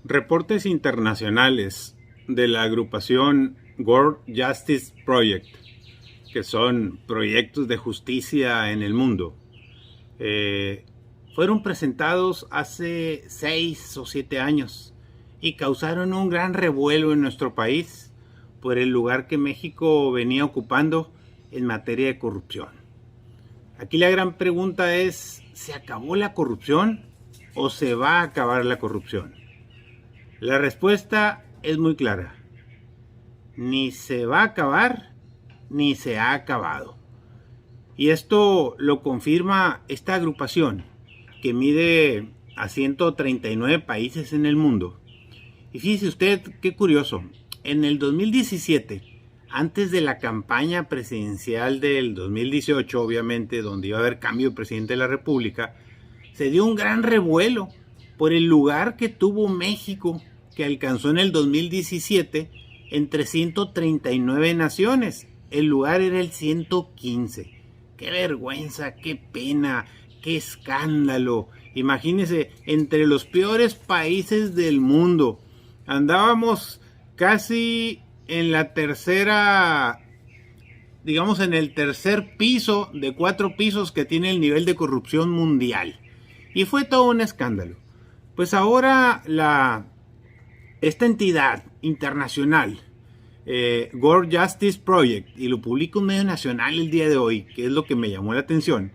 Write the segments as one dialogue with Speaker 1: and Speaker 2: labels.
Speaker 1: Reportes internacionales de la agrupación World Justice Project, que son proyectos de justicia en el mundo, fueron presentados hace 6 o 7 años y causaron un gran revuelo en nuestro país por el lugar que México venía ocupando en materia de corrupción. Aquí la gran pregunta es, ¿se acabó la corrupción o se va a acabar la corrupción? La respuesta es muy clara. Ni se va a acabar, ni se ha acabado. Y esto lo confirma esta agrupación, que mide a 139 países en el mundo. Y fíjese usted, qué curioso, en el 2017, antes de la campaña presidencial del 2018, obviamente, donde iba a haber cambio de presidente de la República, se dio un gran revuelo por el lugar que tuvo México, que alcanzó en el 2017 entre 139 naciones. El lugar era el 115. ¡Qué vergüenza, qué pena, qué escándalo! Imagínense, entre los peores países del mundo. Andábamos casi en la tercera, digamos en el tercer piso de 4 pisos que tiene el nivel de corrupción mundial. Y fue todo un escándalo. Pues ahora esta entidad internacional, World Justice Project, y lo publica un medio nacional el día de hoy, que es lo que me llamó la atención,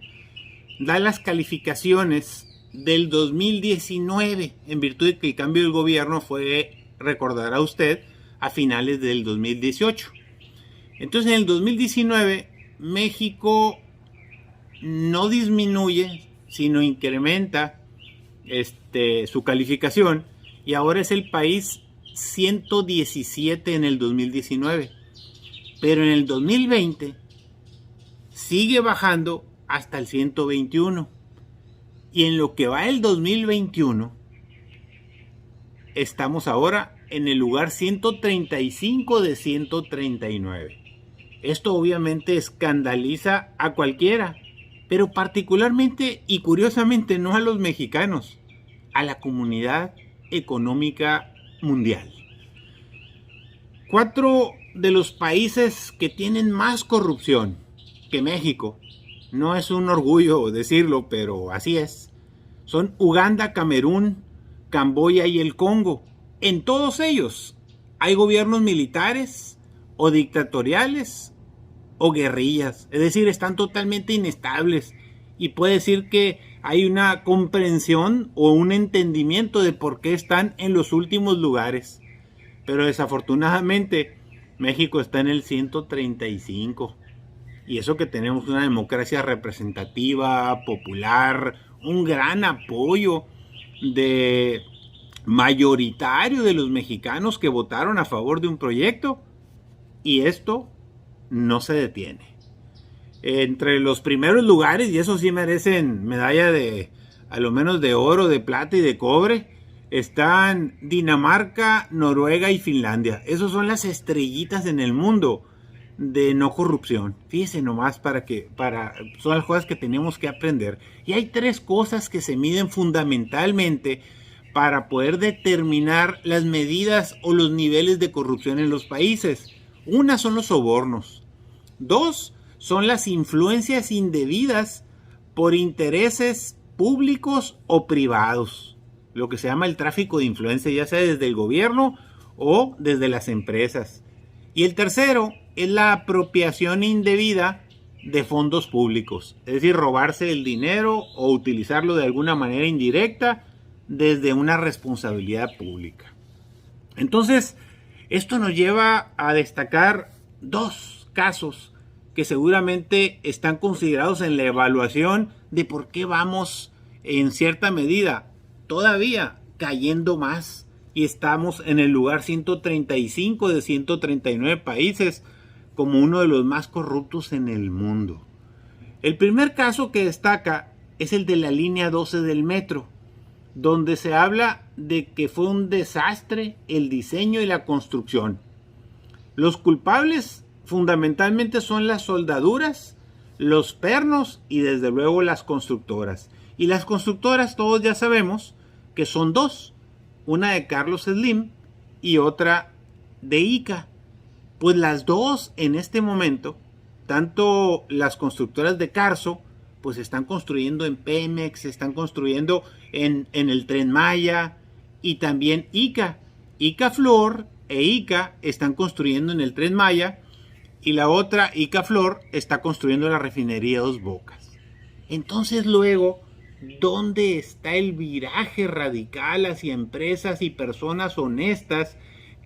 Speaker 1: da las calificaciones del 2019, en virtud de que el cambio del gobierno fue, recordará usted, a finales del 2018. Entonces en el 2019 México no disminuye, sino incrementa su calificación, y ahora es el país 117 en el 2019. Pero en el 2020 sigue bajando hasta el 121. Y en lo que va el 2021, estamos ahora en el lugar 135 de 139. Esto obviamente escandaliza a cualquiera, pero particularmente y curiosamente no a los mexicanos, a la comunidad económica mundial. 4 de los países que tienen más corrupción que México, no es un orgullo decirlo, pero así es, son Uganda, Camerún, Camboya y el Congo. En todos ellos hay gobiernos militares o dictatoriales o guerrillas, es decir, están totalmente inestables, y puede decir que hay una comprensión o un entendimiento de por qué están en los últimos lugares. Pero desafortunadamente México está en el 135. Y eso que tenemos una democracia representativa, popular, un gran apoyo mayoritario de los mexicanos que votaron a favor de un proyecto. Y esto no se detiene. Entre los primeros lugares, y eso sí merecen medalla de a lo menos de oro, de plata y de cobre, están Dinamarca, Noruega y Finlandia. Esos son las estrellitas en el mundo de no corrupción. Fíjese nomás, son las cosas que tenemos que aprender. Y hay 3 cosas que se miden fundamentalmente para poder determinar las medidas o los niveles de corrupción en los países. Una son los sobornos. 2 son las influencias indebidas por intereses públicos o privados, lo que se llama el tráfico de influencia, ya sea desde el gobierno o desde las empresas. Y el tercero es la apropiación indebida de fondos públicos, es decir, robarse el dinero o utilizarlo de alguna manera indirecta desde una responsabilidad pública. Entonces, esto nos lleva a destacar 2 casos que seguramente están considerados en la evaluación de por qué vamos en cierta medida todavía cayendo más y estamos en el lugar 135 de 139 países como uno de los más corruptos en el mundo. El primer caso que destaca es el de la línea 12 del metro, donde se habla de que fue un desastre el diseño y la construcción. Los culpables fundamentalmente son las soldaduras, los pernos y desde luego las constructoras. Y las constructoras todos ya sabemos que son 2. una de Carlos Slim y otra de ICA. Pues las dos en este momento, tanto las constructoras de Carso, pues están construyendo en Pemex, están construyendo en el Tren Maya, y también ICA. ICA Flor e ICA están construyendo en el Tren Maya, y la otra, ICA Flor, está construyendo la refinería Dos Bocas. Entonces luego, ¿dónde está el viraje radical hacia empresas y personas honestas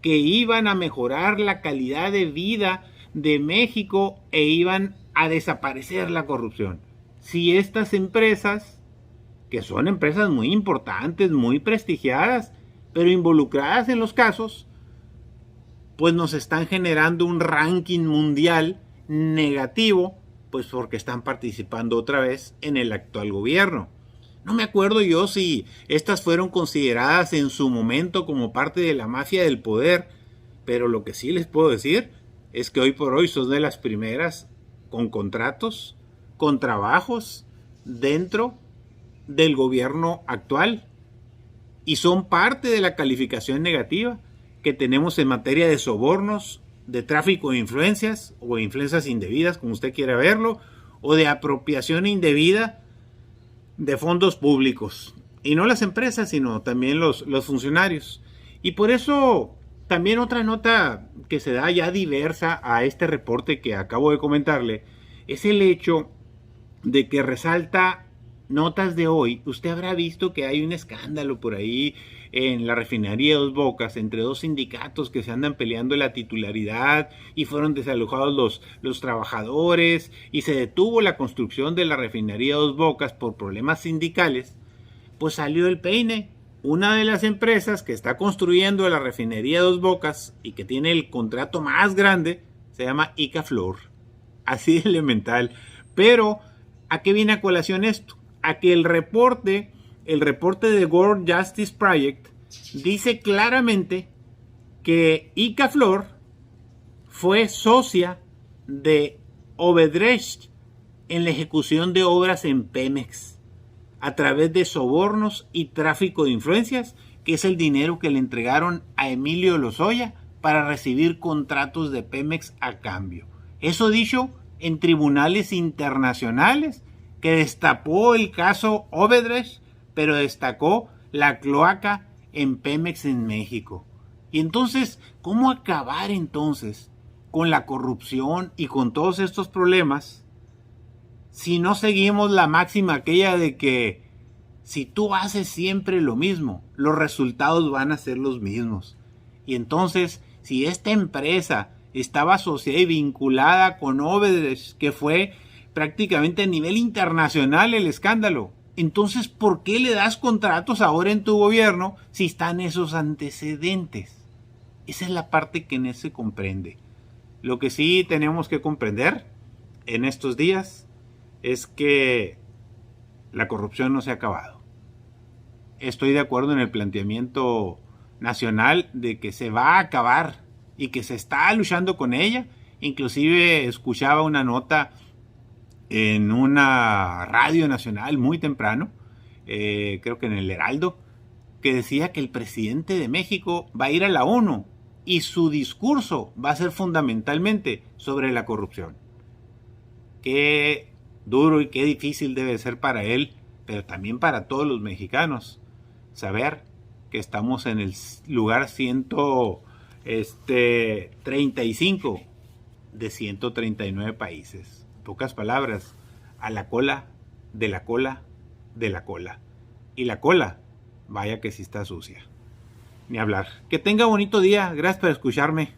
Speaker 1: que iban a mejorar la calidad de vida de México e iban a desaparecer la corrupción? Si estas empresas, que son empresas muy importantes, muy prestigiadas, pero involucradas en los casos, pues nos están generando un ranking mundial negativo, pues porque están participando otra vez en el actual gobierno. No me acuerdo yo si estas fueron consideradas en su momento como parte de la mafia del poder, pero lo que sí les puedo decir es que hoy por hoy son de las primeras con contratos, con trabajos dentro del gobierno actual, y son parte de la calificación negativa que tenemos en materia de sobornos, de tráfico de influencias o influencias indebidas, como usted quiera verlo, o de apropiación indebida de fondos públicos. Y no las empresas, sino también los funcionarios. Y por eso también otra nota que se da ya diversa a este reporte que acabo de comentarle es el hecho de que resalta notas de hoy. Usted habrá visto que hay un escándalo por ahí en la refinería Dos Bocas entre dos sindicatos que se andan peleando la titularidad, y fueron desalojados los trabajadores, y se detuvo la construcción de la refinería Dos Bocas por problemas sindicales. Pues salió el peine. Una de las empresas que está construyendo la refinería Dos Bocas y que tiene el contrato más grande se llama ICA Flor. Así de elemental. Pero ¿a qué viene a colación esto? A que el reporte de World Justice Project dice claramente que ICA Flor fue socia de Odebrecht en la ejecución de obras en Pemex a través de sobornos y tráfico de influencias, que es el dinero que le entregaron a Emilio Lozoya para recibir contratos de Pemex a cambio. Eso dicho en tribunales internacionales, que destapó el caso Odebrecht, pero destacó la cloaca en Pemex en México. Y entonces, ¿cómo acabar entonces con la corrupción y con todos estos problemas si no seguimos la máxima aquella de que si tú haces siempre lo mismo, los resultados van a ser los mismos? Y entonces, si esta empresa estaba asociada y vinculada con Odebrecht, que fue prácticamente a nivel internacional el escándalo, entonces ¿por qué le das contratos ahora en tu gobierno si están esos antecedentes? Esa es la parte que no se comprende. Lo que sí tenemos que comprender en estos días es que la corrupción no se ha acabado. Estoy de acuerdo en el planteamiento nacional de que se va a acabar y que se está luchando con ella. Inclusive escuchaba una nota en una radio nacional muy temprano, creo que en el Heraldo, que decía que el presidente de México va a ir a la ONU y su discurso va a ser fundamentalmente sobre la corrupción. Qué duro y qué difícil debe ser para él, pero también para todos los mexicanos, saber que estamos en el lugar 135 de 139 países. En pocas palabras, a la cola, de la cola, de la cola. Y la cola, vaya que sí está sucia. Ni hablar. Que tenga bonito día. Gracias por escucharme.